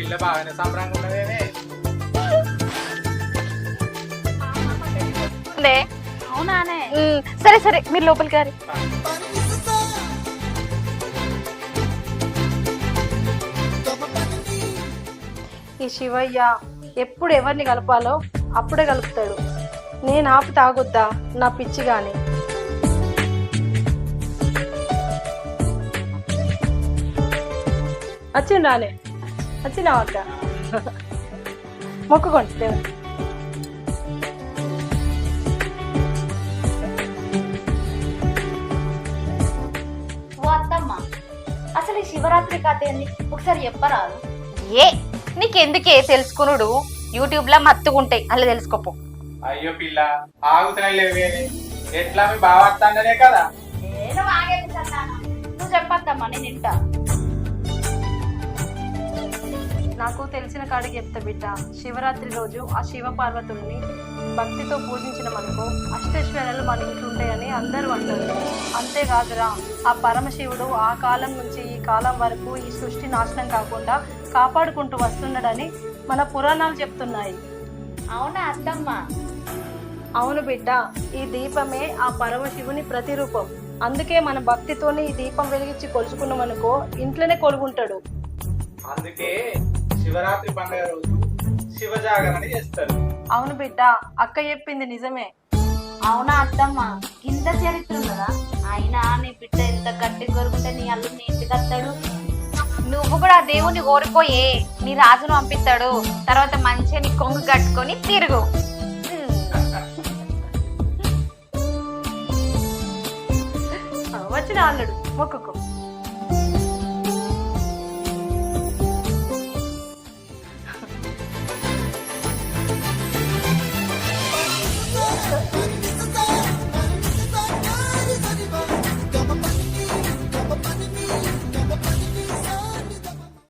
పిల్ల బాగానే సంబరంగా ఉన్నదేమే. అవునానే. సరే సరే మీరు లోపలికి గారి. ఈ శివయ్య ఎప్పుడు ఎవరిని కలపాలో అప్పుడే కలుపుతాడు. నేను ఆపు తాగొద్దా నా పిచ్చి గాని. వచ్చిండానే వచ్చినావు అక్క. మొక్కుకోండి దేవుడు. ఓ అత్తమ్మ, అసలు ఈ శివరాత్రి కథ ఏంది ఒకసారి చెప్పరాదు? ఏ నీకెందుకే తెలుసుకునుడు? యూట్యూబ్ లో మత్తుకుంటాయి అలా తెలుసుకోపో. అయ్యో పిల్ల ఆగుతున్నాయిలేవే. ఎట్లా మీ బావ వస్తాడనే కదా. నువ్వు చెప్పద్దమ్మా నేను వింటా. నాకు తెలిసిన కాడికి చెప్తా బిడ్డ. శివరాత్రి రోజు ఆ శివ పార్వతుల్ని భక్తితో పూజించిన మనకు అష్టైశ్వర్యాలు మన ఇంట్లో ఉంటాయని అందరూ అంటారు. అంతేకాదురా, ఆ పరమశివుడు ఆ కాలం నుంచి ఈ కాలం వరకు ఈ సృష్టి నాశనం కాకుండా కాపాడుకుంటూ వస్తున్నాడని మన పురాణాలు చెప్తున్నాయి. అవునా అత్తమ్మ? అవును బిడ్డ, ఈ దీపమే ఆ పరమశివుని ప్రతిరూపం. అందుకే మన భక్తితోని ఈ దీపం వెలిగించి కొలుచుకున్నామనుకో ఇంట్లోనే కొలుగుంటాడు. అందుకే శివరాత్రి పండుగ రోజు శివ జాగరణ చేస్తారు. అవును బిడ్డ, అక్క చెప్పింది నిజమే. అవునా అత్తమ్మ? ఇంత చరిత్ర ఉన్నదా? అయినా నీ బిడ్డ ఎంత గట్టి కోరుకుంటే నీ అల్లుని ఇంటికి వస్తాడు. నువ్వు కూడా దేవుని కోరిపోయే నీ రాజును పంపిస్తాడు. తర్వాత మంచిగా నీ కొంగు కట్టుకొని తిరుగు. వచ్చిన అల్లుడు మొక్కుకో.